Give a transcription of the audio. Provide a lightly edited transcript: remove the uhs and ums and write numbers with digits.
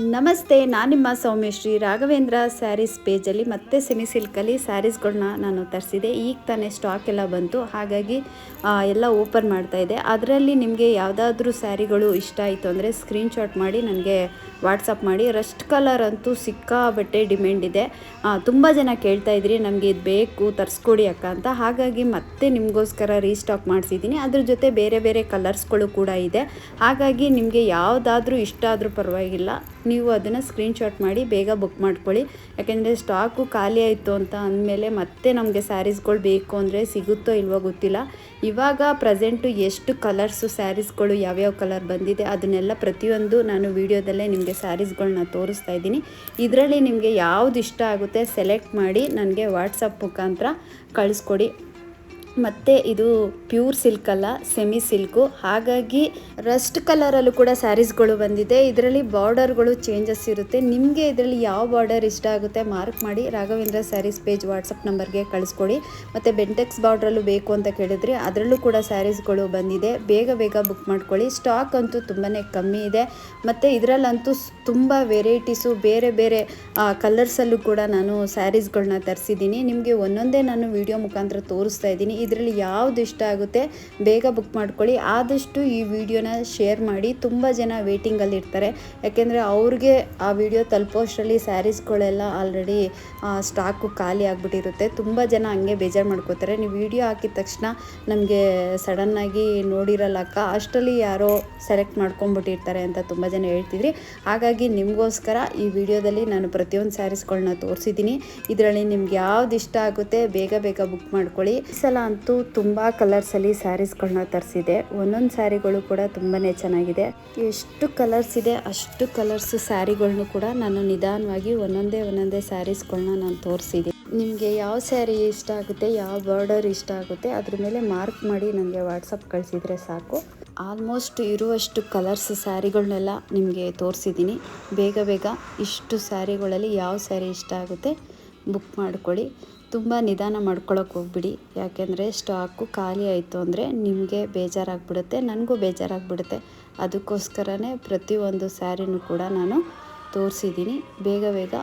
ನಮಸ್ತೆ, ನಾನು ನಿಮ್ಮ ಸೌಮ್ಯಶ್ರೀ. ರಾಘವೇಂದ್ರ ಸ್ಯಾರೀಸ್ ಪೇಜಲ್ಲಿ ಮತ್ತೆ ಸೆಮಿ ಸಿಲ್ಕಲ್ಲಿ ಸ್ಯಾರೀಸ್ಗಳನ್ನ ನಾನು ತರಿಸಿದೆ. ಈಗ ತಾನೇ ಸ್ಟಾಕ್ ಎಲ್ಲ ಬಂತು, ಹಾಗಾಗಿ ಎಲ್ಲ ಓಪನ್ ಮಾಡ್ತಾಯಿದ್ದೆ. ಅದರಲ್ಲಿ ನಿಮಗೆ ಯಾವುದಾದ್ರೂ ಸ್ಯಾರಿಗಳು ಇಷ್ಟ ಆಯಿತು ಅಂದರೆ ಸ್ಕ್ರೀನ್ಶಾಟ್ ಮಾಡಿ ನನಗೆ ವಾಟ್ಸಪ್ ಮಾಡಿ. ರಸ್ಟ್ ಕಲರ್ ಅಂತೂ ಸಿಕ್ಕಾಬಟ್ಟೆ ಡಿಮ್ಯಾಂಡ್ ಇದೆ. ತುಂಬ ಜನ ಕೇಳ್ತಾಯಿದ್ರಿ ನಮಗೆ ಇದು ಬೇಕು ತರಿಸ್ಕೊಡಿ ಅಕ್ಕ ಅಂತ. ಹಾಗಾಗಿ ಮತ್ತೆ ನಿಮಗೋಸ್ಕರ ರೀಸ್ಟಾಕ್ ಮಾಡಿಸಿದ್ದೀನಿ. ಅದ್ರ ಜೊತೆ ಬೇರೆ ಬೇರೆ ಕಲರ್ಸ್ಗಳು ಕೂಡ ಇದೆ. ಹಾಗಾಗಿ ನಿಮಗೆ ಯಾವುದಾದ್ರೂ ಇಷ್ಟ ಆದರೂ ಪರವಾಗಿಲ್ಲ, ನೀವು ಅದನ್ನು ಸ್ಕ್ರೀನ್ಶಾಟ್ ಮಾಡಿ ಬೇಗ ಬುಕ್ ಮಾಡ್ಕೊಳ್ಳಿ. ಯಾಕೆಂದರೆ ಸ್ಟಾಕು ಖಾಲಿ ಆಯಿತು ಅಂತ ಅಂದಮೇಲೆ ಮತ್ತೆ ನಮಗೆ ಸ್ಯಾರೀಸ್ಗಳು ಬೇಕು ಅಂದರೆ ಸಿಗುತ್ತೋ ಇಲ್ವೋ ಗೊತ್ತಿಲ್ಲ. ಇವಾಗ ಪ್ರೆಸೆಂಟು ಎಷ್ಟು ಕಲರ್ಸು ಸ್ಯಾರೀಸ್ಗಳು ಯಾವ್ಯಾವ ಕಲರ್ ಬಂದಿದೆ ಅದನ್ನೆಲ್ಲ ಪ್ರತಿಯೊಂದು ನಾನು ವಿಡಿಯೋದಲ್ಲೇ ನಿಮಗೆ ಸ್ಯಾರೀಸ್ಗಳನ್ನ ತೋರಿಸ್ತಾ ಇದ್ದೀನಿ. ಇದರಲ್ಲಿ ನಿಮಗೆ ಯಾವುದು ಇಷ್ಟ ಆಗುತ್ತೆ ಸೆಲೆಕ್ಟ್ ಮಾಡಿ ನನಗೆ ವಾಟ್ಸಪ್ ಮುಖಾಂತರ ಕಳಿಸ್ಕೊಡಿ. ಮತ್ತು ಇದು ಪ್ಯೂರ್ ಸಿಲ್ಕ್ ಅಲ್ಲ, ಸೆಮಿ ಸಿಲ್ಕು. ಹಾಗಾಗಿ ರಸ್ಟ್ ಕಲರಲ್ಲೂ ಕೂಡ ಸ್ಯಾರೀಸ್ಗಳು ಬಂದಿದೆ. ಇದರಲ್ಲಿ ಬಾರ್ಡರ್ಗಳು ಚೇಂಜಸ್ ಇರುತ್ತೆ. ನಿಮಗೆ ಇದರಲ್ಲಿ ಯಾವ ಬಾರ್ಡರ್ ಇಷ್ಟ ಆಗುತ್ತೆ ಮಾರ್ಕ್ ಮಾಡಿ ರಾಘವೇಂದ್ರ ಸ್ಯಾರೀಸ್ ಪೇಜ್ ವಾಟ್ಸಪ್ ನಂಬರ್ಗೆ ಕಳಿಸ್ಕೊಡಿ. ಮತ್ತು ಬೆಂಟೆಕ್ಸ್ ಬಾರ್ಡ್ರಲ್ಲೂ ಬೇಕು ಅಂತ ಕೇಳಿದ್ರಿ, ಅದರಲ್ಲೂ ಕೂಡ ಸ್ಯಾರೀಸ್ಗಳು ಬಂದಿದೆ. ಬೇಗ ಬೇಗ ಬುಕ್ ಮಾಡ್ಕೊಳ್ಳಿ. ಸ್ಟಾಕ್ ಅಂತೂ ತುಂಬಾ ಕಮ್ಮಿ ಇದೆ. ಮತ್ತು ಇದರಲ್ಲಂತೂ ತುಂಬ ವೆರೈಟೀಸು ಬೇರೆ ಬೇರೆ ಕಲರ್ಸಲ್ಲೂ ಕೂಡ ನಾನು ಸ್ಯಾರೀಸ್ಗಳನ್ನ ತರಿಸಿದ್ದೀನಿ. ನಿಮಗೆ ಒಂದೊಂದೇ ನಾನು ವಿಡಿಯೋ ಮುಖಾಂತರ ತೋರಿಸ್ತಾ ಇದ್ದೀನಿ. ಇದರಲ್ಲಿ ಯಾವುದು ಇಷ್ಟ ಆಗುತ್ತೆ ಬೇಗ ಬುಕ್ ಮಾಡ್ಕೊಳ್ಳಿ. ಆದಷ್ಟು ಈ ವಿಡಿಯೋನ ಶೇರ್ ಮಾಡಿ. ತುಂಬ ಜನ ವೇಟಿಂಗಲ್ಲಿ ಇರ್ತಾರೆ, ಯಾಕೆಂದರೆ ಅವ್ರಿಗೆ ಆ ವಿಡಿಯೋ ತಲುಪೋಷ್ಟರಲ್ಲಿ ಸ್ಯಾರೀಸ್ಗಳೆಲ್ಲ ಆಲ್ರೆಡಿ ಸ್ಟಾಕು ಖಾಲಿ ಆಗಿಬಿಟ್ಟಿರುತ್ತೆ. ತುಂಬ ಜನ ಹಂಗೆ ಬೇಜಾರು ಮಾಡ್ಕೋತಾರೆ, ನೀವು ವಿಡಿಯೋ ಹಾಕಿದ ತಕ್ಷಣ ನಮಗೆ ಸಡನ್ನಾಗಿ ನೋಡಿರಲ್ಲಕ್ಕ, ಅಷ್ಟರಲ್ಲಿ ಯಾರೋ ಸೆಲೆಕ್ಟ್ ಮಾಡ್ಕೊಂಬಿಟ್ಟಿರ್ತಾರೆ ಅಂತ ತುಂಬ ಜನ ಹೇಳ್ತಿದ್ರಿ. ಹಾಗಾಗಿ ನಿಮಗೋಸ್ಕರ ಈ ವಿಡಿಯೋದಲ್ಲಿ ನಾನು ಪ್ರತಿಯೊಂದು ಸ್ಯಾರೀಸ್ಗಳನ್ನ ತೋರಿಸಿದ್ದೀನಿ. ಇದರಲ್ಲಿ ನಿಮ್ಗೆ ಯಾವ್ದು ಇಷ್ಟ ಆಗುತ್ತೆ ಬೇಗ ಬೇಗ ಬುಕ್ ಮಾಡ್ಕೊಳ್ಳಿ. ಈ ಸಲ ಅಂತೂ ತುಂಬ ಕಲರ್ಸಲ್ಲಿ ಸ್ಯಾರೀಸ್ಗಳನ್ನ ತರಿಸಿದೆ. ಒಂದೊಂದು ಸ್ಯಾರಿಗಳು ಕೂಡ ತುಂಬಾ ಚೆನ್ನಾಗಿದೆ. ಎಷ್ಟು ಕಲರ್ಸ್ ಇದೆ ಅಷ್ಟು ಕಲರ್ಸ್ ಸ್ಯಾರಿಗಳನ್ನೂ ಕೂಡ ನಾನು ನಿಧಾನವಾಗಿ ಒಂದೊಂದೇ ಸ್ಯಾರೀಸ್ಗಳನ್ನ ನಾನು ತೋರಿಸಿದ್ದೀನಿ. ನಿಮಗೆ ಯಾವ ಸ್ಯಾರಿ ಇಷ್ಟ ಆಗುತ್ತೆ, ಯಾವ ಬಾರ್ಡರ್ ಇಷ್ಟ ಆಗುತ್ತೆ ಅದ್ರ ಮೇಲೆ ಮಾರ್ಕ್ ಮಾಡಿ ನನಗೆ ವಾಟ್ಸಪ್ ಕಳಿಸಿದರೆ ಸಾಕು. ಆಲ್ಮೋಸ್ಟ್ ಇರುವಷ್ಟು ಕಲರ್ಸ್ ಸ್ಯಾರಿಗಳನ್ನೆಲ್ಲ ನಿಮಗೆ ತೋರಿಸಿದ್ದೀನಿ. ಬೇಗ ಬೇಗ ಇಷ್ಟು ಸ್ಯಾರಿಗಳಲ್ಲಿ ಯಾವ ಸ್ಯಾರಿ ಇಷ್ಟ ಆಗುತ್ತೆ ಬುಕ್ ಮಾಡ್ಕೊಳ್ಳಿ. ತುಂಬ ನಿಧಾನ ಮಾಡ್ಕೊಳ್ಳೋಕೆ ಹೋಗ್ಬಿಡಿ, ಯಾಕೆಂದರೆ ಸ್ಟಾಕು ಖಾಲಿ ಆಯಿತು ಅಂದರೆ ನಿಮಗೆ ಬೇಜಾರಾಗ್ಬಿಡುತ್ತೆ, ನನಗೂ ಬೇಜಾರಾಗ್ಬಿಡುತ್ತೆ. ಅದಕ್ಕೋಸ್ಕರನೇ ಪ್ರತಿಯೊಂದು ಸ್ಯಾರಿನೂ ಕೂಡ ನಾನು ತೋರಿಸಿದ್ದೀನಿ. ಬೇಗ ಬೇಗ